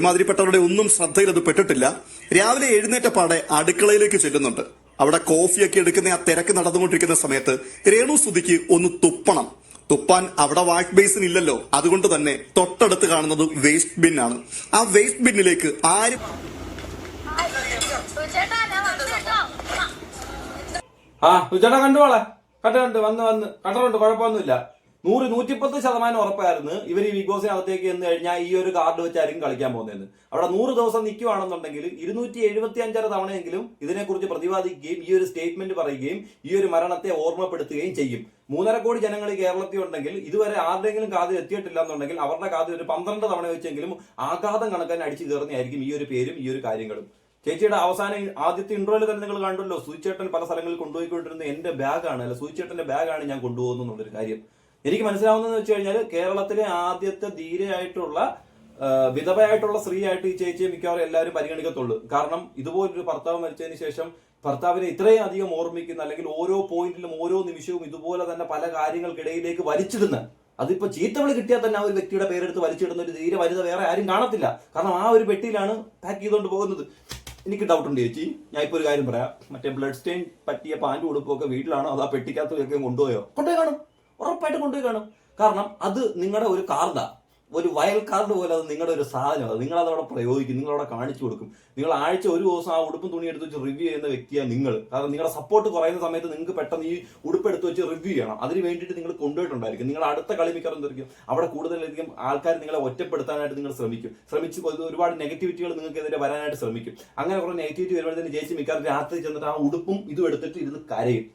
ഒരുമാതിരിപ്പെട്ടവരുടെ ഒന്നും ശ്രദ്ധയിൽ അത് പെട്ടിട്ടില്ല. രാവിലെ എഴുന്നേറ്റ പാടെ അടുക്കളയിലേക്ക് ചെല്ലുന്നുണ്ട്. അവിടെ കോഫിയൊക്കെ എടുക്കുന്ന ആ തിരക്ക് നടന്നുകൊണ്ടിരിക്കുന്ന സമയത്ത് രേണു സുധിക്ക് ഒന്ന് തുപ്പണം. തുപ്പാൻ അവിടെ വാഷ് ബേസിൻ ഇല്ലല്ലോ. അതുകൊണ്ട് തന്നെ തൊട്ടടുത്ത് കാണുന്നത് വേസ്റ്റ് ബിൻ ആണ്. ആ വേസ്റ്റ് ബിന്നിലേക്ക് ആരും ചേട്ടാ കണ്ടുപോളെ കണ്ട് വന്ന് കണ്ടുകൊണ്ട് കുഴപ്പമൊന്നുമില്ല. 100-110% ഉറപ്പായിരുന്നു ഇവർ ഈ ബിഗ് ബോസിനകത്തേക്ക് എന്ന് കഴിഞ്ഞാൽ ഈ ഒരു കാർഡ് വെച്ചായിരിക്കും കളിക്കാൻ പോകുന്നതെന്ന്. അവിടെ 100 ദിവസം നിൽക്കുകയാണെന്നുണ്ടെങ്കിൽ 275 തവണയെങ്കിലും ഇതിനെക്കുറിച്ച് പ്രതിപാദിക്കുകയും ഈ ഒരു സ്റ്റേറ്റ്മെന്റ് പറയുകയും ഈ ഒരു മരണത്തെ ഓർമ്മപ്പെടുത്തുകയും ചെയ്യും. 3.5 കോടി ജനങ്ങൾ ഈ കേരളത്തിൽ ഉണ്ടെങ്കിൽ ഇതുവരെ ആരുടെയെങ്കിലും കാതിൽ എത്തിയിട്ടില്ല എന്നുണ്ടെങ്കിൽ അവരുടെ കാതിൽ ഒരു 12 തവണ വെച്ചെങ്കിലും ആഘാതം കണക്കാൻ അടിച്ചു കയറുന്നതായിരിക്കും ഈ ഒരു പേരും ഈ ഒരു കാര്യങ്ങളും. ചേച്ചിയുടെ അവസാനം ആദ്യത്തെ ഇൻട്രോയിൽ തന്നെ നിങ്ങൾ കണ്ടല്ലോ, സൂചിച്ചേട്ടൻ പല സ്ഥലങ്ങളിൽ കൊണ്ടുപോയിക്കൊണ്ടിരുന്ന എന്റെ ബാഗാണ്, അല്ല സൂചിച്ചേട്ടന്റെ ബാഗാണ് ഞാൻ കൊണ്ടുപോകുന്നു എന്നുള്ളൊരു കാര്യം എനിക്ക് മനസ്സിലാവുന്നതെന്ന് വെച്ച് കഴിഞ്ഞാൽ കേരളത്തിലെ ആദ്യത്തെ ധീരയായിട്ടുള്ള വിധവയായിട്ടുള്ള സ്ത്രീ ആയിട്ട് ഈ ചേച്ചിയെ മിക്കവാറും എല്ലാവരും പരിഗണിക്കത്തുള്ളൂ. കാരണം ഇതുപോലൊരു ഭർത്താവ് മരിച്ചതിന് ശേഷം ഭർത്താവിനെ ഇത്രയും അധികം ഓർമ്മിക്കുന്ന, അല്ലെങ്കിൽ ഓരോ പോയിന്റിലും ഓരോ നിമിഷവും ഇതുപോലെ തന്നെ പല കാര്യങ്ങൾക്കിടയിലേക്ക് വലിച്ചിടുന്ന, അതിപ്പോ ചീത്തവിളി കിട്ടിയാൽ തന്നെ ആ ഒരു വ്യക്തിയുടെ പേരെടുത്ത് വലിച്ചിടുന്ന ഒരു ധീര വനിത വേറെ ആരും കാണത്തില്ല. കാരണം ആ ഒരു പെട്ടിയിലാണ് പാക്ക് ചെയ്തുകൊണ്ട് പോകുന്നത്. എനിക്ക് ഡൗട്ട് ഉണ്ട് ചേച്ചി, ഞാൻ ഇപ്പോൾ ഒരു കാര്യം പറയാം. മറ്റേ ബ്ലഡ് സ്റ്റെയിൻ പറ്റിയ പാൻറ് ഉടുപ്പൊക്കെ വീട്ടിലാണോ അതോ ആ പെട്ടിക്കകത്തൊക്കെ കൊണ്ടുപോയി കാണും, ഉറപ്പായിട്ട് കൊണ്ടുപോയി കാണും. കാരണം അത് നിങ്ങളുടെ ഒരു കാർഡാ, ഒരു വയൽ കാർഡ് പോലെ അത് നിങ്ങളുടെ ഒരു സാധനമാണ്. നിങ്ങൾ അതവിടെ പ്രയോഗിക്കും, നിങ്ങളവിടെ കാണിച്ചു കൊടുക്കും. നിങ്ങൾ ആഴ്ച ഒരു ദിവസം ആ ഉടുപ്പും തുണി എടുത്ത് വെച്ച് റിവ്യൂ ചെയ്യുന്ന വ്യക്തിയാണ് നിങ്ങൾ. കാരണം നിങ്ങളുടെ സപ്പോർട്ട് കുറയുന്ന സമയത്ത് നിങ്ങൾക്ക് പെട്ടെന്ന് ഈ ഉടുപ്പ് എടുത്ത് വെച്ച് റിവ്യൂ ചെയ്യണം. അതിന് വേണ്ടിയിട്ട് നിങ്ങൾ കൊണ്ടുപോയിട്ടുണ്ടായിരിക്കും. നിങ്ങൾ അടുത്ത കളി മിക്കവാറും എന്തായിരിക്കും, അവിടെ കൂടുതലധികം ആൾക്കാർ നിങ്ങളെ ഒറ്റപ്പെടുത്താനായിട്ട് നിങ്ങൾ ശ്രമിച്ചു ഒരുപാട് നെഗറ്റിവിറ്റികൾ നിങ്ങൾക്കെതിരെ വരാനായിട്ട് ശ്രമിക്കും. അങ്ങനെ കുറെ നെഗറ്റിവിറ്റി വരുമ്പോഴത്തേന് ചേച്ചി മിക്കവാറും രാത്രി ചെന്നിട്ട് ആ ഉടുപ്പും ഇതും എടുത്തിട്ട് ഇരുന്ന് കരയും.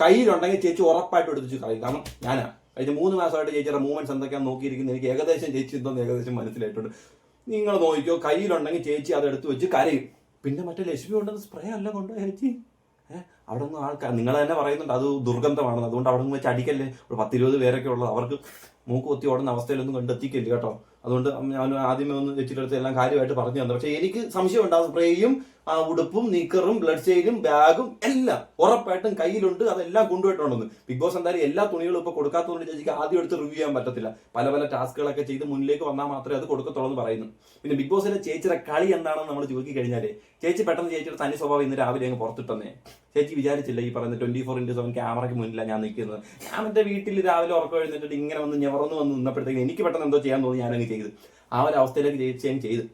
കയ്യിലുണ്ടെങ്കിൽ ചേച്ചി ഉറപ്പായിട്ട് എടുത്ത് കളയും. കാരണം ഞാനാ കഴിഞ്ഞ 3 മാസമായിട്ട് ചേച്ചിയുടെ മൂവ്മെന്റ്സ് എന്തൊക്കെയാണ് നോക്കിയിരിക്കുന്നത്. എനിക്ക് ഏകദേശം ചേച്ചി എന്തോന്ന് ഏകദേശം മനസ്സിലായിട്ടുണ്ട്. നിങ്ങൾ നോക്കിക്കോ, കയ്യിലുണ്ടെങ്കിൽ ചേച്ചി അത് എടുത്ത് വെച്ച് കരയും. പിന്നെ മറ്റേ ലക്ഷ്മി കൊണ്ടുവന്ന് സ്പ്രേ അല്ല കൊണ്ടോ ചേച്ചി, അവിടെ നിന്ന് ആൾക്കാർ നിങ്ങൾ തന്നെ പറയുന്നുണ്ട് അത് ദുർഗന്ധമാണെന്ന്. അതുകൊണ്ട് അവിടെ നിന്ന് വെച്ച് അടിക്കല്ലേ. ഒരു 10-20 പേരൊക്കെ ഉള്ളത്, അവർക്ക് മൂക്ക് കൊത്തി ഓടുന്ന അവസ്ഥയിലൊന്നും കണ്ടെത്തിക്കല്ലേ കേട്ടോ. അതുകൊണ്ട് ഞാൻ ആദ്യമേ ഒന്ന് വെച്ചിട്ടെടുത്ത് എല്ലാം കാര്യമായിട്ട് പറഞ്ഞു തന്നെ. പക്ഷെ എനിക്ക് സംശയം ഉണ്ടാകും, സ്പ്രേയും ഉടുപ്പും നിക്കറും ബ്ലഡ് സ്റ്റെയിനും ബാഗും എല്ലാം ഉറപ്പായിട്ടും കയ്യിലുണ്ട്, അതെല്ലാം കൊണ്ടുപോയിട്ടുണ്ടെന്ന്. ബിഗ് ബോസ് എന്തായാലും എല്ലാ തുണികളും ഇപ്പൊ കൊടുക്കാത്തതുകൊണ്ട് ചേച്ചിക്ക് ആദ്യം എടുത്ത് റിവ്യൂ ചെയ്യാൻ പറ്റത്തില്ല. പല ടാസ്കുകളൊക്കെ ചെയ്ത് മുന്നിലേക്ക് വന്നാൽ മാത്രമേ അത് കൊടുക്കത്തുള്ളൂ എന്ന് പറയുന്നു. പിന്നെ ബിഗ് ബോസിലെ ചേച്ചിയുടെ കളി എന്താണെന്ന് നമ്മൾ ചോദിക്കി കഴിഞ്ഞാലേ, ചേച്ചി പെട്ടെന്ന് ചേച്ചിയുടെ തനി സ്വഭാവം ഇന്ന് രാവിലെ അങ്ങ് പുറത്തിട്ടെന്നേ. ചേച്ചി വിചാരിച്ചില്ല ഈ പറയുന്ന 24/7 ക്യാമറയ്ക്ക് മുന്നിലാണ് ഞാൻ നിൽക്കുന്നത്. ഞാൻ എന്റെ വീട്ടിൽ രാവിലെ ഉറക്കം എഴുന്നിട്ട് ഇങ്ങനെ വന്ന് ഞെവറന്ന് വന്ന് നിന്നപ്പോഴത്തേക്കും എനിക്ക് പെട്ടെന്ന് എന്തോ ചെയ്യാൻ തോന്നി, ഞാനങ്ങ് ചെയ്ത് ആ ഒരു അവസ്ഥയിലേക്ക് ചേച്ചി ഞാൻ ചെയ്ത്.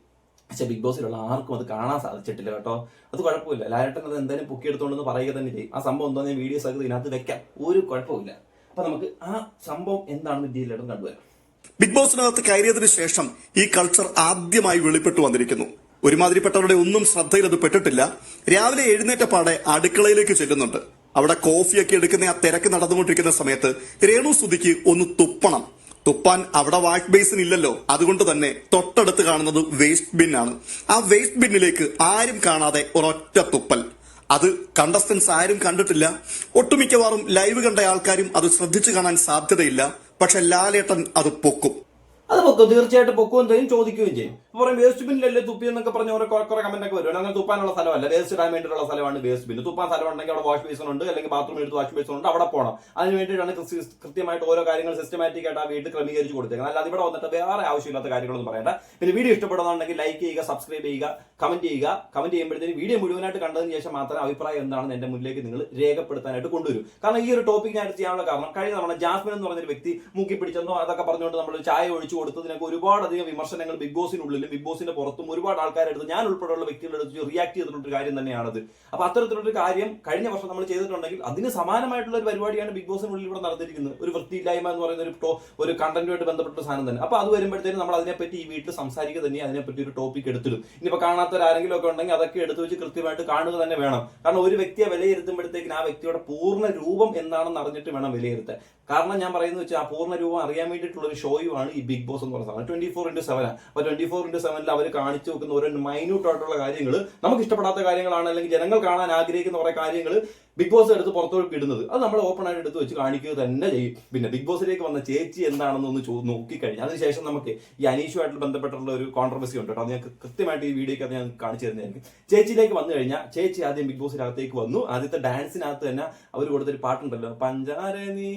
പക്ഷെ ബിഗ് ബോസിലുള്ള ആർക്കും അത് കാണാൻ സാധിച്ചിട്ടില്ല കേട്ടോ. അത് കുഴപ്പമില്ല, ലാലേട്ടൻ അത് എന്തായാലും പൊക്കിയെടുത്തോണ്ടെന്ന് പറയുക തന്നെ ചെയ്യും. ആ സംഭവം എന്തോ ഞാൻ വീഡിയോസ് ഒക്കെ ഇതിനകത്ത് വെക്കാം, ഒരു കുഴപ്പമില്ല. അപ്പൊ നമുക്ക് ആ സംഭവം എന്താണെന്ന് ഡീലായിട്ടും കണ്ടുവരാം. ബിഗ് ബോസിനകത്ത് കയറിയതിനു ശേഷം ഈ കൾച്ചർ ആദ്യമായി വെളിപ്പെട്ടു വന്നിരിക്കുന്നു. ഒരുമാതിരിപ്പെട്ടവരുടെ ഒന്നും ശ്രദ്ധയിൽ അത് പെട്ടിട്ടില്ല. രാവിലെ എഴുന്നേറ്റ പാടെ അടുക്കളയിലേക്ക് ചെല്ലുന്നുണ്ട്. അവിടെ കോഫിയൊക്കെ എടുക്കുന്ന ആ തിരക്ക് നടന്നുകൊണ്ടിരിക്കുന്ന സമയത്ത് രേണു സുധിക്ക് ഒന്ന് തുപ്പണം. തുപ്പാൻ അവിടെ വാഷ് ബേസിൻ ഇല്ലല്ലോ. അതുകൊണ്ട് തന്നെ തൊട്ടടുത്ത് കാണുന്നത് വേസ്റ്റ് ബിൻ ആണ്. ആ വേസ്റ്റ് ബിന്നിലേക്ക് ആരും കാണാതെ ഒരൊറ്റ തുപ്പൽ. അത് കണ്ടസ്റ്റൻസ് ആരും കണ്ടിട്ടില്ല. ഒട്ടുമിക്കവാറും ലൈവ് കണ്ട ആൾക്കാരും അത് ശ്രദ്ധിച്ചു കാണാൻ സാധ്യതയില്ല. പക്ഷെ ലാലേട്ടൻ അത് പൊക്കും. അത് പൊക്കും, തീർച്ചയായിട്ടും പൊക്കുകയും ചെയ്യും, ചോദിക്കുകയും ചെയ്യും. പറയും വേസ്റ്റ് ബിന്നിലല്ലേ തുപ്പി എന്നൊക്കെ പറഞ്ഞ കുറെ കമന്റ് ഒക്കെ വരും. അങ്ങനെ തുപ്പാനുള്ള സ്ഥലമല്ല, വേസ്റ്റ് ഇടാൻ വേണ്ടിയിട്ടുള്ള സ്ഥലമാണ് വേസ്റ്റ് ബിൻ. തുപ്പാൻ സ്ഥലം ഉണ്ടെങ്കിൽ അവിടെ വാഷ് ബേസിൻ ഉണ്ട്, അല്ലെങ്കിൽ ബാത്റൂമിൽ എടുത്ത് വാഷ് ബേസിൻ ഉണ്ട്, അവിടെ പോകണം. അതിന് വേണ്ടിയിട്ടാണ് കൃത്യമായിട്ട് ഓരോ കാര്യങ്ങൾ സിസ്റ്റമാറ്റിക് ആയിട്ട് ആ വീട്ടിൽ ക്രമീകരിച്ച് കൊടുത്തേക്കുന്നത്. അല്ലാതെ ഇവിടെ വന്നിട്ട് വേറെ ആവശ്യമില്ലാത്ത കാര്യങ്ങളൊന്നും പറയണ്ട. പിന്നെ വീഡിയോ ഇഷ്ടപ്പെടുന്നുണ്ടെങ്കിൽ ലൈക്ക് ചെയ്യുക, സബ്സ്ക്രൈബ് ചെയ്യുക, കമന്റ് ചെയ്യുക. കമന്റ് ചെയ്യുമ്പോഴത്തേക്ക് വീഡിയോ മുഴുവനായിട്ട് കണ്ടതിന് ശേഷം മാത്രം അഭിപ്രായം എന്താണെന്ന് എന്റെ മുന്നിലേക്ക് നിങ്ങൾ രേഖപ്പെടുത്താനായിട്ട് കൊണ്ടുവരും. കാരണം ഈ ഒരു ടോപ്പിക് ഞാൻ ചെയ്യാനുള്ള കാരണം, കഴിഞ്ഞ തവണ ജാസ്മിൻ എന്ന് പറഞ്ഞൊരു വ്യക്തി മുക്കി പിടിച്ചെന്നോ അതൊക്കെ പറഞ്ഞുകൊണ്ട് നമ്മൾ ചായ ഒഴിച്ചു കൊടുത്തതിനൊക്കെ ഒരുപാടധികം വിമർശനങ്ങൾ ബിഗ് ബോസിനുള്ളിലും ബിഗ് ബോസിന്റെ പുറത്തും ഒരുപാട് ആൾക്കാരെടുത്ത്, ഞാൻ ഉൾപ്പെടെയുള്ള വ്യക്തികളെടുത്ത് റിയാക്ട് ചെയ്തിട്ടുള്ളൊരു കാര്യം തന്നെയാണത്. അപ്പൊ അത്തരത്തിലുള്ളൊരു കാര്യം കഴിഞ്ഞ വർഷം നമ്മൾ ചെയ്തിട്ടുണ്ടെങ്കിൽ അതിന് സമാനമായിട്ടുള്ള ഒരു പരിപാടിയാണ് ബിഗ് ബോസിനുള്ളിൽ ഇവിടെ നടന്നിരിക്കുന്നത്. ഒരു വൃത്തിയില്ലായ്മ എന്ന് പറയുന്ന ഒരു കണ്ടന്റുമായിട്ട് ബന്ധപ്പെട്ട സാധനം തന്നെ. അപ്പൊ അത് വരുമ്പോഴത്തേക്കും നമ്മൾ അതിനെപ്പറ്റി ഈ വീട്ടിൽ സംസാരിക്കുക തന്നെ, അതിനെപ്പറ്റി ഒരു ടോപ്പിക് എടുത്തിടും. ഇനിയിപ്പോ കാണാത്തവരാരെങ്കിലും ഒക്കെ ഉണ്ടെങ്കിൽ അതൊക്കെ എടുത്തു വെച്ച് കൃത്യമായിട്ട് കാണുക തന്നെ വേണം. കാരണം ഒരു വ്യക്തിയെ വിലയിരുത്തുമ്പോഴത്തേക്കും ആ വ്യക്തിയുടെ പൂർണ്ണ രൂപം എന്താണെന്ന് അറിഞ്ഞിട്ട് വേണം വിലയിരുത്താൻ. കാരണം ഞാൻ പറയുന്നത് വെച്ചാൽ ആ പൂർണ്ണ രൂപം അറിയാൻ വേണ്ടിയിട്ടുള്ള ഒരു ഷോയുമാണ് ഈ ബിഗ് ബോസ് എന്ന് പറയുന്നത്. 24/7. അപ്പൊ 24/7 അവർ കാണിച്ചു വെക്കുന്ന ഓരോ മൈന്യൂട്ട് ആയിട്ടുള്ള കാര്യങ്ങൾ, നമുക്ക് ഇഷ്ടപ്പെടാത്ത കാര്യങ്ങളാണ്, അല്ലെങ്കിൽ ജനങ്ങൾ കാണാൻ ആഗ്രഹിക്കുന്ന കുറെ കാര്യങ്ങൾ ബിഗ് ബോസ് എടുത്ത് പുറത്തോട്ട് ഇടുന്നത്. അത് നമ്മൾ ഓപ്പൺ ആയിട്ട് എടുത്ത് വെച്ച് കാണിക്കുക തന്നെ ചെയ്യും. പിന്നെ ബിഗ് ബോസിലേക്ക് വന്ന ചേച്ചി എന്താണെന്ന് ഒന്ന് നോക്കിക്കഴിഞ്ഞാൽ അതിനുശേഷം നമുക്ക് ഈ അനീഷുമായിട്ട് ബന്ധപ്പെട്ടുള്ള ഒരു കോൺട്രവേഴ്സി ഉണ്ട് കേട്ടോ. അത് ഞാൻ കൃത്യമായിട്ട് ഈ വീഡിയോക്ക് അത് ഞാൻ കാണിച്ചു തരുന്നതായിരിക്കും. ചേച്ചിയിലേക്ക് വന്നു കഴിഞ്ഞാൽ ചേച്ചി ആദ്യം ബിഗ് ബോസിനകത്തേക്ക് വന്നു. ആദ്യത്തെ ഡാൻസിനകത്ത് തന്നെ അവർ കൊടുത്തൊരു പാട്ടുണ്ടല്ലോ, പഞ്ചാര നീ,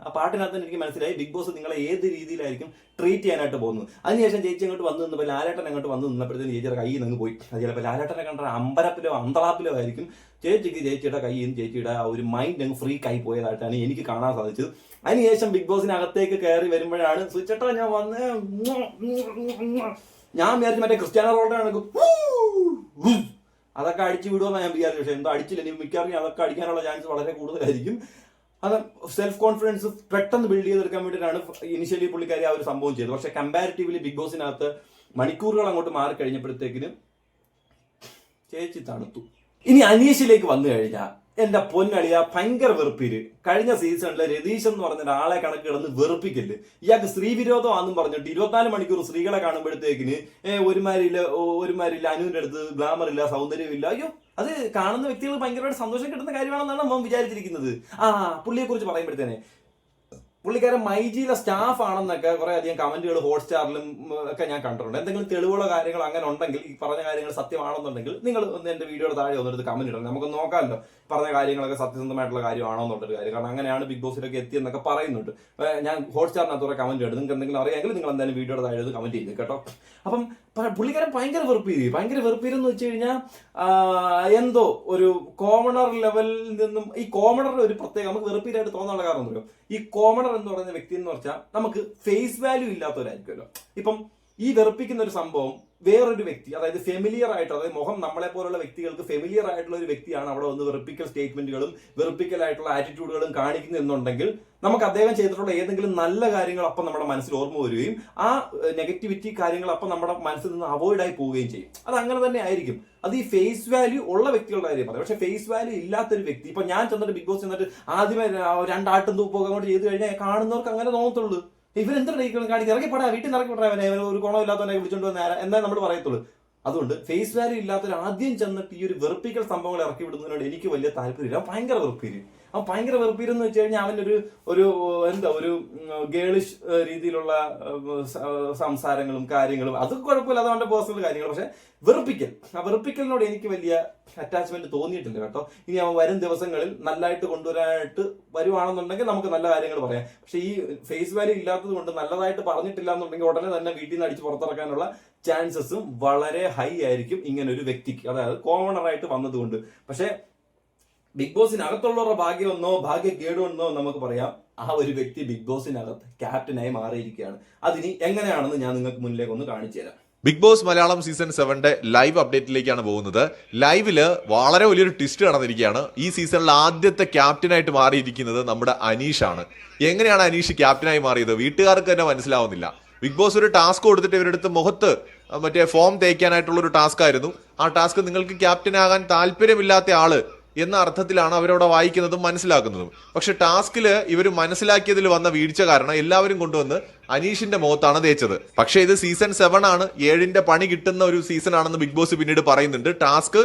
ആ പാട്ടിനകത്ത് തന്നെ എനിക്ക് മനസ്സിലായി ബിഗ് ബോസ് നിങ്ങളെ ഏത് രീതിയിലായിരിക്കും ട്രീറ്റ് ചെയ്യാനായിട്ട് പോകുന്നു. അതിനുശേഷം ചേച്ചി അങ്ങോട്ട് വന്ന് നിന്നപ്പോൾ ലാലേട്ടൻ അങ്ങോട്ട് വന്ന് നിന്നപ്പോഴത്തേന് ചേച്ചിയുടെ കയ്യിൽ നിന്ന് പോയി. അത് ചിലപ്പോൾ ലാലേട്ടനെ കണ്ട അമ്പരപ്പിലോ അന്തളാപ്പിലോ ആയിരിക്കും ചേച്ചിക്ക് ചേച്ചിയുടെ കയ്യിൽ നിന്ന് ചേച്ചിയുടെ ആ ഒരു മൈൻഡ് അങ്ങ് ഫ്രീ ആയി പോയതായിട്ടാണ് എനിക്ക് കാണാൻ സാധിച്ചത്. അതിനുശേഷം ബിഗ് ബോസിനകത്തേക്ക് കയറി വരുമ്പോഴാണ് സുചേട്ടാ ഞാൻ വന്ന് ഞാൻ വിചാരിച്ചു മറ്റേ ക്രിസ്ത്യാനോ റൊണാൾഡോ അതൊക്കെ അടിച്ചു വിടുമെന്ന് ഞാൻ വിചാരിച്ചു. പക്ഷെ എന്തോ അടിച്ചില്ല. ഇനി മിക്കവാറും അതൊക്കെ അടിക്കാനുള്ള ചാൻസ് വളരെ കൂടുതലായിരിക്കും. അത് സെൽഫ് കോൺഫിഡൻസ് പെട്ടെന്ന് ബിൽഡ് ചെയ്തെടുക്കാൻ വേണ്ടിയിട്ടാണ് ഇനിഷ്യലി പുള്ളിക്കാരി ആ ഒരു സംഭവം ചെയ്തത്. പക്ഷെ കമ്പാരിറ്റീവ്ലി ബിഗ് ബോസിനകത്ത് മണിക്കൂറുകൾ അങ്ങോട്ട് മാറി കഴിഞ്ഞപ്പോഴത്തേക്കിന് ചേച്ചി തണുത്തു. ഇനി അനീഷിലേക്ക് വന്നു കഴിഞ്ഞാൽ എന്റെ പൊന്നളിയ ഭയങ്കര വെറുപ്പിര്. കഴിഞ്ഞ സീസണിലെ രതീഷ് എന്ന് പറഞ്ഞ ഒരാളെ കണക്ക് കിടന്ന് വെറുപ്പിക്കല്. ഇയാൾക്ക് സ്ത്രീവിരോധമാണെന്നും പറഞ്ഞിട്ട് 24 മണിക്കൂർ സ്ത്രീകളെ കാണുമ്പോഴത്തേക്കിന് ഒരുമാരില്ല അനുവിന്റെ അടുത്ത് ഗ്ലാമർ ഇല്ല, സൗന്ദര്യമില്ല. അയ്യോ, അത് കാണുന്ന വ്യക്തികൾ ഭയങ്കരമായിട്ട് സന്തോഷം കിട്ടുന്ന കാര്യമാണെന്നാണ് നമ്മൾ വിചാരിച്ചിരിക്കുന്നത്. പുള്ളിയെ കുറിച്ച് പറയുമ്പോഴത്തേനെ പുള്ളിക്കാരൻ മൈജിയിലെ സ്റ്റാഫ് ആണെന്നൊക്കെ കുറെ അധികം കമന്റുകൾ ഹോട്ട്സ്റ്റാറിലും ഒക്കെ ഞാൻ കണ്ടിട്ടുണ്ട്. എന്തെങ്കിലും തെളിവുകളോ കാര്യങ്ങൾ അങ്ങനെ ഉണ്ടെങ്കിൽ, ഈ പറഞ്ഞ കാര്യങ്ങൾ സത്യമാണെന്നുണ്ടെങ്കിൽ നിങ്ങൾ ഒന്ന് എന്റെ വീഡിയോയുടെ താഴെ ഒന്നെടുത്ത് കമന്റ് ഇടണം. നമുക്ക് നോക്കാമല്ലോ പറഞ്ഞ കാര്യങ്ങളൊക്കെ സത്യസന്ധമായിട്ടുള്ള കാര്യമാണോ എന്നുള്ളൊരു കാര്യം. കാരണം അങ്ങനെയാണ് ബിഗ് ബോസിലൊക്കെ എത്തിയെന്നൊക്കെ പറയുന്നുണ്ട്. ഞാൻ ഹോട്ട്സ്റ്റാറിനകത്ത് കുറെ കമന്റ് ഇടും. നിങ്ങൾക്ക് എന്തെങ്കിലും അറിയാമെങ്കിൽ നിങ്ങൾ എന്തായാലും വീഡിയോയുടെ താഴെ കമന്റ് ചെയ്ത് കേട്ടോ. അപ്പം പുള്ളിക്കാരൻ ഭയങ്കര വെറുപ്പീരെന്ന് വെച്ച് കഴിഞ്ഞാൽ എന്തോ ഒരു കോമണർ ലെവലിൽ നിന്നും, ഈ കോമണർ ഒരു പ്രത്യേക നമുക്ക് വെറുപ്പീരായിട്ട് തോന്നാനുള്ള കാരണം ഒന്നുമില്ല. ഈ കോമണർ എന്ന് പറയുന്ന വ്യക്തി എന്ന് പറഞ്ഞാൽ നമുക്ക് ഫേസ് വാല്യൂ ഇല്ലാത്തവരായിരിക്കുമല്ലോ. ഇപ്പം ഈ വെറുപ്പിക്കുന്ന ഒരു സംഭവം വേറൊരു വ്യക്തി, അതായത് ഫെമിലിയർ ആയിട്ട്, അതായത് മുഖം നമ്മളെ പോലുള്ള വ്യക്തികൾക്ക് ഫെമിലിയർ ആയിട്ടുള്ള ഒരു വ്യക്തിയാണ് അവിടെ വന്ന് വെറുപ്പിക്കൽ സ്റ്റേറ്റ്മെന്റുകളും വെറുപ്പിക്കൽ ആയിട്ടുള്ള ആറ്റിറ്റ്യൂഡുകളും കാണിക്കുന്നു എന്നുണ്ടെങ്കിൽ നമുക്ക് അദ്ദേഹം ചെയ്തിട്ടുള്ള ഏതെങ്കിലും നല്ല കാര്യങ്ങൾ അപ്പം നമ്മുടെ മനസ്സിൽ ഓർമ്മ വരികയും ആ നെഗറ്റിവിറ്റി കാര്യങ്ങൾ അപ്പം നമ്മുടെ മനസ്സിൽ നിന്ന് അവോയ്ഡ് ആയി പോവുകയും ചെയ്യും. അത് അങ്ങനെ തന്നെ ആയിരിക്കും. അത് ഈ ഫേസ് വാല്യൂ ഉള്ള വ്യക്തികളുടെ കാര്യം പറയാം. പക്ഷെ ഫേസ് വാല്യൂ ഇല്ലാത്തൊരു വ്യക്തി, ഇപ്പൊ ഞാൻ ചെന്നിട്ട് ബിഗ് ബോസ് ചെന്നിട്ട് ആദ്യമേ 2 ആട്ടും തൂപ്പൊക്കെ അങ്ങോട്ട് ചെയ്ത് കഴിഞ്ഞാൽ കാണുന്നവർക്ക് അങ്ങനെ തോന്നത്തുള്ളൂ, ഇവരെന്താണ് കാണിക്കുക, ഇറക്കിപ്പെടാ വീട്ടിൽ നിന്ന് ഇറക്കിപ്പെടാ, ഒരു ഗുണമില്ലാത്തവനെ വിളിച്ചോണ്ട് വന്ന എന്നാ നമ്മൾ പറയത്തുള്ളൂ. അതുകൊണ്ട് ഫേസ് വാല്യൂ ഇല്ലാത്തൊരു ആദ്യം ചെന്നിട്ട് ഈ ഒരു വെറുപ്പിക്കൽ സംഭവങ്ങൾ ഇറക്കി വിടുന്നതിനോട് എനിക്ക് വലിയ താല്പര്യമില്ല. ഭയങ്കര വെറുപ്പീരെന്ന് വെച്ച് കഴിഞ്ഞാൽ അവനൊരു ഒരു ഗേളിഷ് രീതിയിലുള്ള സംസാരങ്ങളും കാര്യങ്ങളും അതൊക്കെ കുഴപ്പമില്ല, അത് അവന്റെ പേഴ്സണൽ കാര്യങ്ങൾ. പക്ഷെ വെറുപ്പിക്കലിനോട് എനിക്ക് വലിയ അറ്റാച്ച്മെന്റ് തോന്നിയിട്ടില്ല കേട്ടോ. ഇനി അവൻ വരും ദിവസങ്ങളിൽ നല്ലതായിട്ട് കൊണ്ടുവരാനായിട്ട് വരുവാണെന്നുണ്ടെങ്കിൽ നമുക്ക് നല്ല കാര്യങ്ങൾ പറയാം. പക്ഷെ ഈ ഫേസ് വാല്യൂ ഇല്ലാത്തത് കൊണ്ട് നല്ലതായിട്ട് പറഞ്ഞിട്ടില്ല എന്നുണ്ടെങ്കിൽ ഉടനെ തന്നെ വീട്ടിൽ നിന്ന് അടിച്ച് പുറത്തിറക്കാനുള്ള ചാൻസസും വളരെ ഹൈ ആയിരിക്കും ഇങ്ങനെ ഒരു വ്യക്തിക്ക്, അതായത് കോമണറായിട്ട് വന്നതുകൊണ്ട്. പക്ഷെ ബിഗ് ബോസിനകത്തുള്ളവരുടെ ഭാഗ്യമെന്നോ ഭാഗ്യക്കേടുമെന്നോ നമുക്ക് പറയാം, ആ ഒരു വ്യക്തി ബിഗ് ബോസിനകത്ത് ക്യാപ്റ്റനായി മാറിയിരിക്കുകയാണ്. അതിനി എങ്ങനെയാണെന്ന് ഞാൻ നിങ്ങൾക്ക് മുന്നിലേക്ക് ഒന്ന് കാണിച്ചു തരാം. Big boss Malayalam season 7 live അപ്ഡേറ്റിലേക്കാണ് പോകുന്നത്. ലൈവില് വളരെ വലിയൊരു ട്വിസ്റ്റ് നടന്നിരിക്കുകയാണ്. ഈ സീസണിൽ ആദ്യത്തെ ക്യാപ്റ്റനായിട്ട് മാറിയിരിക്കുന്നത് നമ്മുടെ അനീഷാണ്. എങ്ങനെയാണ് അനീഷ് ക്യാപ്റ്റനായി മാറിയത്? വീട്ടുകാർക്ക് തന്നെ മനസ്സിലാവുന്നില്ല. ബിഗ് ബോസ് ഒരു ടാസ്ക് കൊടുത്തിട്ട് ഇവരെടുത്ത് മുഖത്ത് മറ്റേ ഫോം തേക്കാനായിട്ടുള്ള ഒരു ടാസ്ക് ആയിരുന്നു. ആ ടാസ്ക് നിങ്ങൾക്ക് ക്യാപ്റ്റനാകാൻ താല്പര്യമില്ലാത്ത ആള് എന്ന അർത്ഥത്തിലാണ് അവരവിടെ വായിക്കുന്നതും മനസ്സിലാക്കുന്നതും. പക്ഷെ ടാസ്കില് ഇവർ മനസ്സിലാക്കിയതിൽ വന്ന വീഴ്ച കാരണം എല്ലാവരും കൊണ്ടുവന്ന് അനീഷിന്റെ മുഖത്താണ് തേച്ചത്. പക്ഷെ ഇത് സീസൺ 7 ആണ്, 7ന്റെ പണി കിട്ടുന്ന ഒരു സീസൺ ആണെന്ന് ബിഗ് ബോസ് പിന്നീട് പറയുന്നുണ്ട്. ടാസ്ക്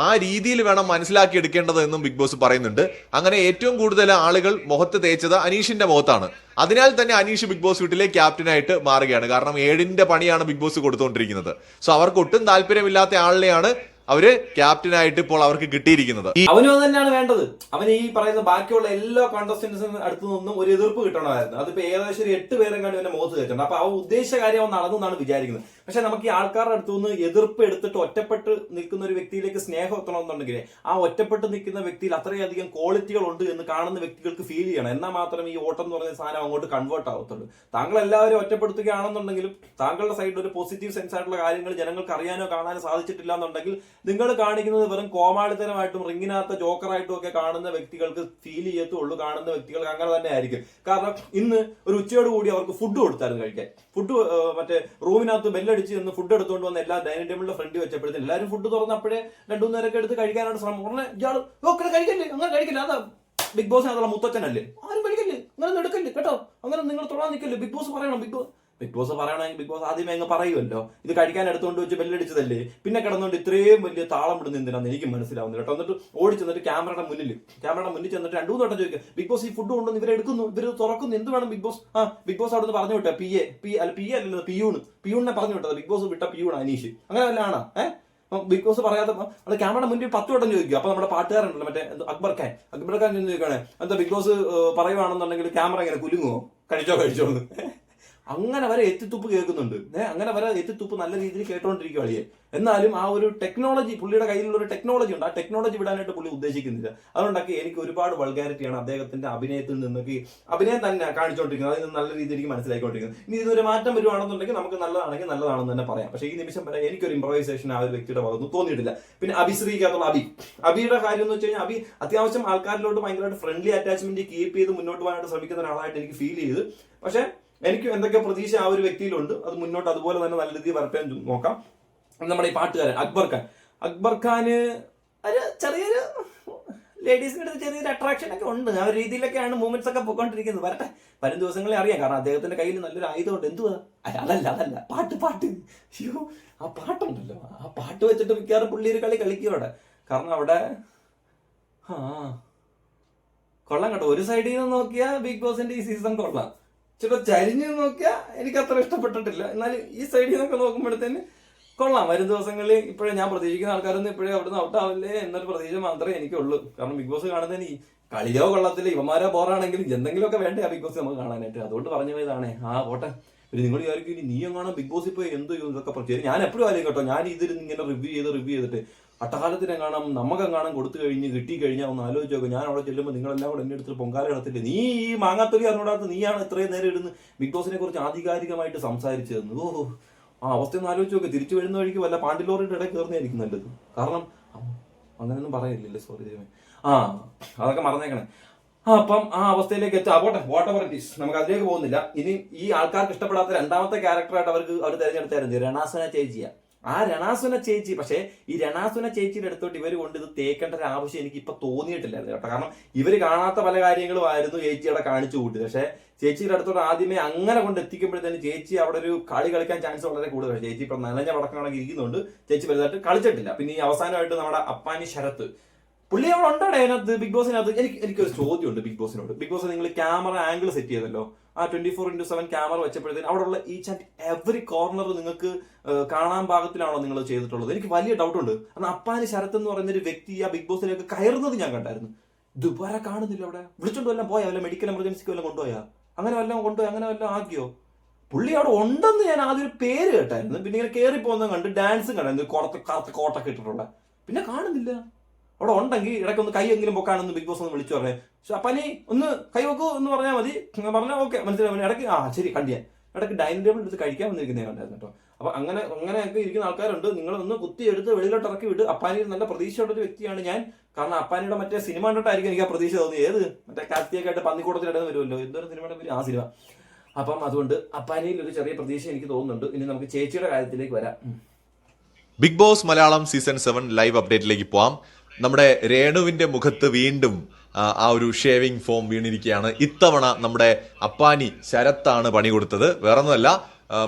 ആ രീതിയിൽ വേണം മനസ്സിലാക്കി എടുക്കേണ്ടത് എന്നും ബിഗ് ബോസ് പറയുന്നുണ്ട്. അങ്ങനെ ഏറ്റവും കൂടുതൽ ആളുകൾ മുഖത്ത് തേച്ചത് അനീഷിന്റെ മുഖത്താണ്. അതിനാൽ തന്നെ അനീഷ് ബിഗ് ബോസ് വീട്ടിലെ ക്യാപ്റ്റനായിട്ട് മാറുകയാണ്. കാരണം 7ന്റെ പണിയാണ് ബിഗ് ബോസ് കൊടുത്തുകൊണ്ടിരിക്കുന്നത്. സോ അവർക്ക് ഒട്ടും താല്പര്യമില്ലാത്ത ആളിനെയാണ് അവര് ക്യാപ്റ്റനായിട്ട് ഇപ്പോൾ അവർക്ക് കിട്ടിയിരിക്കുന്നത്. അവനും അത് തന്നെയാണ് വേണ്ടത്. അവന് ഈ പറയുന്ന ബാക്കിയുള്ള എല്ലാ കോണ്ടസ്റ്റന്റ്സിനും അടുത്തു നിന്നും ഒരു എതിർപ്പ് കിട്ടണമായിരുന്നു. അതിപ്പോ ഏകദേശം ഒരു 8 പേരും കണ്ട് എന്നെ മുഖത്ത് കയറ്റണം. അപ്പൊ ആ ഉദ്ദേശ കാര്യം അവൻ നടന്നെന്നാണ് വിചാരിക്കുന്നത്. പക്ഷെ നമുക്ക് ഈ ആൾക്കാരുടെ അടുത്തു നിന്ന് എതിർപ്പ് എടുത്തിട്ട് ഒറ്റപ്പെട്ട് നിൽക്കുന്ന ഒരു വ്യക്തിയിലേക്ക് സ്നേഹം എത്തണമെന്നുണ്ടെങ്കിൽ ആ ഒറ്റപ്പെട്ട് നിൽക്കുന്ന വ്യക്തിയിൽ അത്രയധികം ക്വാളിറ്റികൾ ഉണ്ട് എന്ന് കാണുന്ന വ്യക്തികൾക്ക് ഫീൽ ചെയ്യണം. എന്നാൽ മാത്രമേ ഈ ഓട്ടം എന്ന് പറയുന്ന സാധനം അങ്ങോട്ട് കൺവേർട്ട് ആവത്തുള്ളൂ. താങ്കൾ എല്ലാവരും ഒറ്റപ്പെടുത്തുകയാണെന്നുണ്ടെങ്കിലും താങ്കളുടെ സൈഡിൽ ഒരു പോസിറ്റീവ് സെൻസ് ആയിട്ടുള്ള കാര്യങ്ങൾ ജനങ്ങൾക്ക് അറിയാനോ കാണാനോ സാധിച്ചിട്ടില്ല എന്നുണ്ടെങ്കിൽ നിങ്ങൾ കാണിക്കുന്നത് വെറും കോമാളിത്തരമായിട്ടും റിങ്ങിനകത്ത് ജോക്കറായിട്ടും ഒക്കെ കാണുന്ന വ്യക്തികൾക്ക് ഫീൽ ചെയ്യത്തുള്ളൂ. കാണുന്ന വ്യക്തികൾക്ക് അങ്ങനെ തന്നെ ആയിരിക്കും. കാരണം ഇന്ന് ഒരു ഉച്ചയോട് കൂടി അവർക്ക് ഫുഡ് കൊടുത്തായിരുന്നു കഴിക്കാൻ. ഫുഡ് മറ്റേ റൂമിനകത്ത് ബെല്ലടിച്ച് നിന്ന് ഫുഡ് എടുത്തുകൊണ്ട് വന്ന് എല്ലാ ഡൈനിങ് ടേബിളിന്റെ ഫ്രണ്ട് വെച്ചപ്പോഴത്തേക്കും എല്ലാവരും ഫുഡ് തുറന്നപ്പോഴേ 2-3 നേരമൊക്കെ എടുത്ത് കഴിക്കാനാണ് ശ്രമം. ഉടനെ ഇയാൾ കഴിക്കല്ലേ, അങ്ങനെ കഴിക്കില്ല, അതാ ബിഗ് ബോസിനകത്തുള്ള മുത്തച്ഛനല്ലേ, ആരും കഴിക്കല്ലേ, അങ്ങനെ എടുക്കല്ലേ കേട്ടോ, അങ്ങനെ നിങ്ങൾ തൊടാൻ നിൽക്കല്ലേ, ബിഗ് ബോസ് പറയണം. ബിഗ് ബോസ് പറയണമെങ്കിൽ ബിഗ് ബോസ് ആദ്യമേ അങ്ങ് പറയുമല്ലോ, ഇത് കഴിക്കാൻ എടുത്തുകൊണ്ട് വെച്ച് ബെല്ലടിച്ചതല്ലേ, പിന്നെ കിടന്നുകൊണ്ട് ഇത്രയും വലിയ താളം ഇടുന്ന എന്തിനാന്ന് എനിക്ക് മനസ്സിലാവുന്നില്ല കേട്ടോ. എന്നിട്ട് ഓടി ചെന്നിട്ട് ക്യാമറയുടെ മുന്നിൽ ചെന്നിട്ട് 2-3 വട്ടം ചോദിക്കുക, ബിഗ് ബോസ് ഈ ഫുഡ് കൊണ്ടുവന്ന് ഇവരെ എടുക്കുന്നു, ഇവർ തുറക്കുന്നു, എന്ത് വേണം ബിഗ് ബോസ്? ബിഗ് ബോസ് അവിടെ നിന്ന് പറഞ്ഞു വിട്ട പിയൂണിനെ പറഞ്ഞു വിട്ടത്, ബിഗ് ബോസ് വിട്ട പിയൂൺ അനീഷ്, അങ്ങനെ വല്ല ആണോ? ബിഗ് ബോസ് പറയാതെ അത് ക്യാമറയുടെ മുന്നിൽ 10 വട്ടം ചോദിക്കും. അപ്പൊ നമ്മുടെ പാട്ടുകാരുണ്ടല്ലോ, മറ്റേ അക്ബർ ഖാൻ ചോദിക്കുകയാണ്, എന്താ ബിഗ് ബോസ് പറയുവാണെന്നുണ്ടെങ്കിൽ ക്യാമറ ഇങ്ങനെ കുലുങ്ങുമോ, കഴിച്ചോന്ന്. അങ്ങനെ വരെ എത്തിത്തുപ്പ് കേൾക്കുന്നുണ്ട്. അങ്ങനെ വരെ എത്തിത്തുപ്പ് നല്ല രീതിയിൽ കേട്ടോണ്ടിരിക്കുക കളിയെ. എന്നാലും ആ ഒരു ടെക്നോളജി, പുള്ളിയുടെ കയ്യിലുള്ള ഒരു ടെക്നോളജി ഉണ്ട്, ആ ടെക്നോളജി വിടാനായിട്ട് പുള്ളി ഉദ്ദേശിക്കുന്നില്ല. അതുകൊണ്ടൊക്കെ എനിക്ക് ഒരുപാട് വൾഗാരിറ്റിയാണ് അദ്ദേഹത്തിന്റെ അഭിനയത്തിൽ നിന്നൊക്കെ, അഭിനയം തന്നെ കാണിച്ചുകൊണ്ടിരിക്കുന്നത്. അതിൽ നല്ല രീതിയിൽ എനിക്ക് മനസ്സിലാക്കിക്കൊണ്ടിരിക്കുന്നത്. ഇനി ഇതൊരു മാറ്റം വരുവാണെന്നുണ്ടെങ്കിൽ നമുക്ക് നല്ലതാണെങ്കിൽ നല്ലതാണെന്ന് തന്നെ പറയാം. പക്ഷേ ഈ നിമിഷം വരെ എനിക്കൊരു ഇംപ്രവൈസേഷൻ ആ ഒരു വ്യക്തിയുടെ ഭാഗത്ത് തോന്നിയിട്ടില്ല. പിന്നെ അഭിശ്രീക്കകത്തുള്ള അബിയുടെ കാര്യം എന്ന് വെച്ച് കഴിഞ്ഞാൽ, അബി അത്യാവശ്യം ആൾക്കാരിലോട്ട് ഭയങ്കരമായിട്ട് ഫ്രണ്ട്ലി അറ്റാച്ച്മെന്റ് കീപ്പ് ചെയ്ത് മുന്നോട്ട് പോകാനായിട്ട് ശ്രമിക്കുന്ന ഒരാളായിട്ട് എനിക്ക് ഫീൽ ചെയ്ത്. പക്ഷെ എനിക്ക് എന്തൊക്കെ പ്രതീക്ഷ ആ ഒരു വ്യക്തിയിലുണ്ട്, അത് മുന്നോട്ട് അതുപോലെ തന്നെ നല്ല രീതിയിൽ വരട്ടെ നോക്കാം. നമ്മുടെ ഈ പാട്ടുകാരൻ അക്ബർ ഖാന് ഒരു ചെറിയൊരു ലേഡീസിന്റെ അടുത്ത് ചെറിയൊരു അട്രാക്ഷൻ ഒക്കെ ഉണ്ട്. ആ ഒരു രീതിയിലൊക്കെയാണ് മൂവ്മെന്റ്സ് ഒക്കെ പോയിക്കൊണ്ടിരിക്കുന്നത്. വരും ദിവസങ്ങളെ അറിയാം. കാരണം അദ്ദേഹത്തിന്റെ കയ്യിൽ നല്ലൊരു ആയുധമുണ്ട്. എന്തുവാ? അതല്ല പാട്ട്. അയ്യോ, ആ പാട്ടുണ്ടല്ലോ, ആ പാട്ട് വെച്ചിട്ട് മിക്കവാറും പുള്ളി ഒരു കളിക്കും അവിടെ. കാരണം അവിടെ കൊള്ളാം കേട്ടോ. ഒരു സൈഡിൽ നിന്ന് നോക്കിയാൽ ബിഗ് ബോസിന്റെ ഈ സീസൺ കൊള്ളാം. ചില ചരിഞ്ഞ് നോക്കിയാൽ എനിക്ക് അത്ര ഇഷ്ടപ്പെട്ടിട്ടില്ല. എന്നാലും ഈ സൈഡിൽ നിന്നൊക്കെ നോക്കുമ്പോഴത്തേന് കൊള്ളാം. വരും ദിവസങ്ങളിൽ ഇപ്പോഴേ ഞാൻ പ്രതീക്ഷിക്കുന്ന ആൾക്കാരൊന്നും ഇപ്പോഴേ അവിടുന്ന് ഔട്ടാവില്ലേ എന്നൊരു പ്രതീക്ഷ മാത്രമേ എനിക്കുള്ളൂ. കാരണം ബിഗ് ബോസ് കാണുന്നതിന് കളിയോ കൊള്ളത്തില്ല, ഇവന്മാരോ ബോറാണെങ്കിലും എന്തെങ്കിലുമൊക്കെ വേണ്ടേ ആ ബിഗ് ബോസ് നമുക്ക് കാണാനായിട്ട്. അതുകൊണ്ട് പറഞ്ഞു പോയതാണേ. പോട്ടെ, നിങ്ങൾ വിചാരിക്കും നീ എങ്ങാണോ ബിഗ് ബോസിൽ പോയി എന്ത് ചെയ്യും ഇതൊക്കെ പറഞ്ഞു. ഞാൻ എപ്പോഴും ആലോചിക്കും കേട്ടോ, ഞാൻ ഇതിൽ ഇങ്ങനെ റിവ്യൂ ചെയ്തിട്ട് അട്ടകാലത്തിനെങ്ങാണം നമുക്കെങ്ങാണം കൊടുത്തു കിട്ടിക്കഴിഞ്ഞാൽ ഒന്ന് ആലോചിച്ച് നോക്കും. ഞാൻ അവിടെ ചെല്ലുമ്പോൾ നിങ്ങളെല്ലാം കൂടെ എന്നെ എടുത്തിട്ട് പൊങ്കാല ഇടത്തില്ലേ, നീ ഈ മാങ്ങാത്തൊലി അറിഞ്ഞൂടാത്ത നീയാണ് ഇത്രയും നേരം ഇടുന്ന് ബിഗ് ബോസിനെ കുറിച്ച് ആധികാരികമായിട്ട് സംസാരിച്ചതെന്ന്. ആ അവസ്ഥയൊന്നും ആലോചിച്ച് നോക്കുക. തിരിച്ചു വരുന്ന വഴിക്ക് വല്ല പാണ്ടിലോറിയുടെ ഇടയിൽ കയറുന്നതായിരിക്കും നല്ലത്. കാരണം അങ്ങനെയൊന്നും പറയില്ലല്ലേ, സോറി ദൈവമേ. അതൊക്കെ മറന്നേക്കണേ. അപ്പം ആ അവസ്ഥയിലേക്ക് എത്താം. പോട്ടെ, നമുക്ക് അതിലേക്ക് പോകുന്നില്ല. ഇനി ഈ ആൾക്കാർക്ക് ഇഷ്ടപ്പെടാത്ത രണ്ടാമത്തെ ക്യാരക്ടറായിട്ട് അവർ തിരഞ്ഞെടുത്തായിരുന്നു രണാസുന ചേച്ചിയാ. ആ രണാസുന ചേച്ചി, പക്ഷേ ഈ രണാസുന ചേച്ചിയുടെ അടുത്തോട്ട് ഇവർ കൊണ്ട് ഇത് തേക്കേണ്ട ഒരു ആവശ്യം എനിക്ക് ഇപ്പൊ തോന്നിയിട്ടില്ലായിരുന്നു കേട്ടോ. കാരണം ഇവർ കാണാത്ത പല കാര്യങ്ങളും ആയിരുന്നു ചേച്ചിയുടെ കാണിച്ചു കൂട്ടിയത്. പക്ഷേ ചേച്ചിയുടെ അടുത്തോട്ട് ആദ്യമേ അങ്ങനെ കൊണ്ട് എത്തിക്കുമ്പോഴത്തേന് ചേച്ചി അവിടെ ഒരു കളി കളിക്കാൻ ചാൻസ് വളരെ കൂടുതൽ. ചേച്ചി ഇപ്പൊ നനഞ്ഞ പടക്കമാണെങ്കിൽ ഇരിക്കുന്നുണ്ട്, ചേച്ചി വലുതായിട്ട് കളിച്ചിട്ടില്ല. പിന്നെ ഈ അവസാനമായിട്ട് നമ്മുടെ അപ്പാനി ശരത്ത്, പുള്ളി അവിടെ ഉണ്ടോ അതിനകത്ത് ബിഗ് ബോസിനകത്ത്? എനിക്കൊരു ചോദ്യമുണ്ട് ബിഗ് ബോസിനോട്. ബിഗ് ബോസ് നിങ്ങൾ ക്യാമറ ആംഗിൾ സെറ്റ് ചെയ്തല്ലോ, ആ 24x7 ക്യാമറ വെച്ചപ്പോഴത്തേന് അവിടെയുള്ള ഈച്ച് ആൻഡ് എവറി കോർണർ നിങ്ങൾക്ക് കാണാൻ പാകത്തിലാണോ നിങ്ങൾ ചെയ്തിട്ടുള്ളത്? എനിക്ക് വലിയ ഡൗട്ടുണ്ട്. കാരണം അപ്പാനി ശരത്ത് എന്ന് പറയുന്ന ഒരു വ്യക്തി ആ ബിഗ് ബോസിലേക്ക് കയറുന്നത് ഞാൻ കണ്ടായിരുന്നു. ഇതുവരെ കാണുന്നില്ല. അവിടെ വിളിച്ചോണ്ട് വല്ലതും പോയാ, വല്ല മെഡിക്കൽ എമർജൻസിക്ക് വല്ലതും കൊണ്ടുപോയാ, അങ്ങനെ വല്ലതും ആക്കിയോ? പുള്ളി അവിടെ ഉണ്ടെന്ന് ഞാൻ ആദ്യം ഒരു പേര് കേട്ടായിരുന്നു. പിന്നെ ഇങ്ങനെ കയറി പോകുന്നത് കണ്ട് ഡാൻസും കണ്ടായിരുന്നു, കറുത്ത കോട്ടൊക്കെ ഇട്ടിട്ടുള്ള. പിന്നെ കാണുന്നില്ല. അവിടെ ഉണ്ടെങ്കിൽ ഇടയ്ക്കൊന്ന് കൈയെങ്കിലും പൊക്കാണെന്ന് ബിഗ് ബോസ് ഒന്ന് വിളിച്ചു പറഞ്ഞേ, അപ്പാനി ഒന്ന് കൈ വെക്കൂ എന്ന് പറഞ്ഞാൽ മതി. പറഞ്ഞാൽ ഓക്കെ, മനസ്സിലായി. ഇടയ്ക്ക് ശരി കണ്ടിയാ, ഇടയ്ക്ക് ഡൈനിങ് ടേബിൾ എടുത്ത് കഴിക്കാൻ വന്നിരിക്കുന്നേ കണ്ടായിരുന്നു കേട്ടോ. അപ്പൊ അങ്ങനെയൊക്കെ ഇരിക്കുന്ന ആൾക്കാരുണ്ട്. നിങ്ങളൊന്ന് കുത്തിയെടുത്ത് വെളിയിലോട്ട് ഇറക്കി വിട്ട്. അപ്പാനി നല്ല പ്രതീക്ഷയുള്ള ഒരു വ്യക്തിയാണ് ഞാൻ. കാരണം അപ്പാനിയുടെ മറ്റേ സിനിമ കണ്ടിട്ടായിരിക്കും എനിക്ക് ആ പ്രതീക്ഷ തോന്നി. ഏത് മറ്റേ കാർത്തിയൊക്കെ ആയിട്ട് പന്നിക്കൂടത്തിലിടന്ന് വരുമല്ലോ, എന്തൊരു സിനിമയുടെ പേര്, ആ സിനിമ. അപ്പം അതുകൊണ്ട് അപ്പാനിയിൽ ഒരു ചെറിയ പ്രതീക്ഷ എനിക്ക് തോന്നുന്നുണ്ട്. ഇനി നമുക്ക് ചേച്ചിയുടെ കാര്യത്തിലേക്ക് വരാം. Big boss Malayalam season 7 live അപ്ഡേറ്റിലേക്ക് പോവാം. നമ്മുടെ രേണുവിന്റെ മുഖത്ത് വീണ്ടും ആ ഒരു ഷേവിംഗ് ഫോം വീണിരിക്കുകയാണ്. ഇത്തവണ നമ്മുടെ അപ്പാനി ശരത്താണ് പണി കൊടുത്തത്. വേറൊന്നുമല്ല,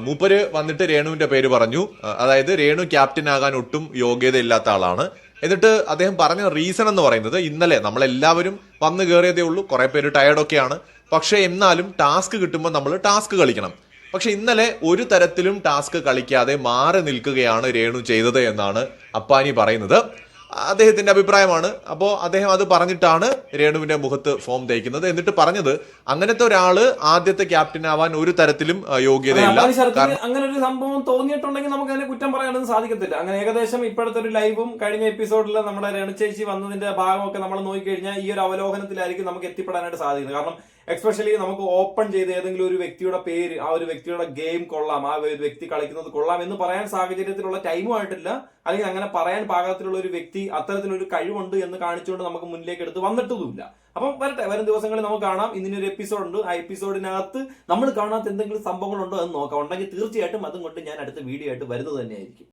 മൂപ്പര് വന്നിട്ട് രേണുവിന്റെ പേര് പറഞ്ഞു. അതായത് രേണു ക്യാപ്റ്റൻ ആകാൻ ഒട്ടും യോഗ്യതയില്ലാത്ത ആളാണ്. എന്നിട്ട് അദ്ദേഹം പറഞ്ഞ റീസൺ എന്ന് പറയുന്നത്, ഇന്നലെ നമ്മളെല്ലാവരും വന്നു കയറിയതേ ഉള്ളൂ, കുറെ പേര് ടയർഡൊക്കെയാണ്, പക്ഷെ എന്നാലും ടാസ്ക് കിട്ടുമ്പോൾ നമ്മൾ ടാസ്ക് കളിക്കണം. പക്ഷെ ഇന്നലെ ഒരു തരത്തിലും ടാസ്ക് കളിക്കാതെ മാറി നിൽക്കുകയാണ് രേണു ചെയ്തത് എന്നാണ് അപ്പാനി പറയുന്നത്. അദ്ദേഹത്തിന്റെ അഭിപ്രായമാണ്. അപ്പോൾ അദ്ദേഹം അത് പറഞ്ഞിട്ടാണ് രേണുവിന്റെ മുഖത്ത് ഫോം തേക്കുന്നത്. എന്നിട്ട് പറഞ്ഞത്, അങ്ങനത്തെ ഒരാള് ആദ്യത്തെ ക്യാപ്റ്റൻ ആവാൻ ഒരു തരത്തിലും യോഗ്യതയില്ല. അങ്ങനെ ഒരു സംഭവം തോന്നിയിട്ടുണ്ടെങ്കിൽ നമുക്ക് അതിനെ കുറ്റം പറയാനൊന്നും സാധിക്കത്തില്ല. അങ്ങനെ ഏകദേശം ഇപ്പോഴത്തെ ഒരു ലൈവും കഴിഞ്ഞ എപ്പിസോഡിൽ നമ്മുടെ രേണുചേച്ചി വന്നതിന്റെ ഭാഗമൊക്കെ നമ്മൾ നോക്കിക്കഴിഞ്ഞാൽ ഈ ഒരു അവലോകനത്തിലായിരിക്കും നമുക്ക് എത്തിപ്പെടാനായിട്ട് സാധിക്കുന്നത്. കാരണം എക്സ്പെഷ്യലി നമുക്ക് ഓപ്പൺ ചെയ്ത് ഏതെങ്കിലും ഒരു വ്യക്തിയുടെ പേര്, ആ ഒരു വ്യക്തിയുടെ ഗെയിം കൊള്ളാം, ആ ഒരു വ്യക്തി കളിക്കുന്നത് കൊള്ളാം എന്ന് പറയാൻ സാഹചര്യത്തിലുള്ള ടൈമും ആയിട്ടില്ല. അല്ലെങ്കിൽ അങ്ങനെ പറയാൻ പാകത്തിലുള്ള ഒരു വ്യക്തി അത്തരത്തിലൊരു കഴിവുണ്ട് എന്ന് കാണിച്ചുകൊണ്ട് നമുക്ക് മുന്നിലേക്ക് എടുത്ത് വന്നിട്ടതുമില്ല. അപ്പം വരും ദിവസങ്ങളിൽ നമുക്ക് കാണാം. ഇന്നൊരു എപ്പിസോഡ് ഉണ്ട്. ആ എപ്പിസോഡിനകത്ത് നമ്മൾ കാണാത്ത എന്തെങ്കിലും സംഭവങ്ങളുണ്ടോ എന്ന് നോക്കാം. ഉണ്ടെങ്കിൽ തീർച്ചയായിട്ടും അതും കൊണ്ട് ഞാൻ അടുത്ത വീഡിയോ ആയിട്ട് വരുന്നത് തന്നെയായിരിക്കും.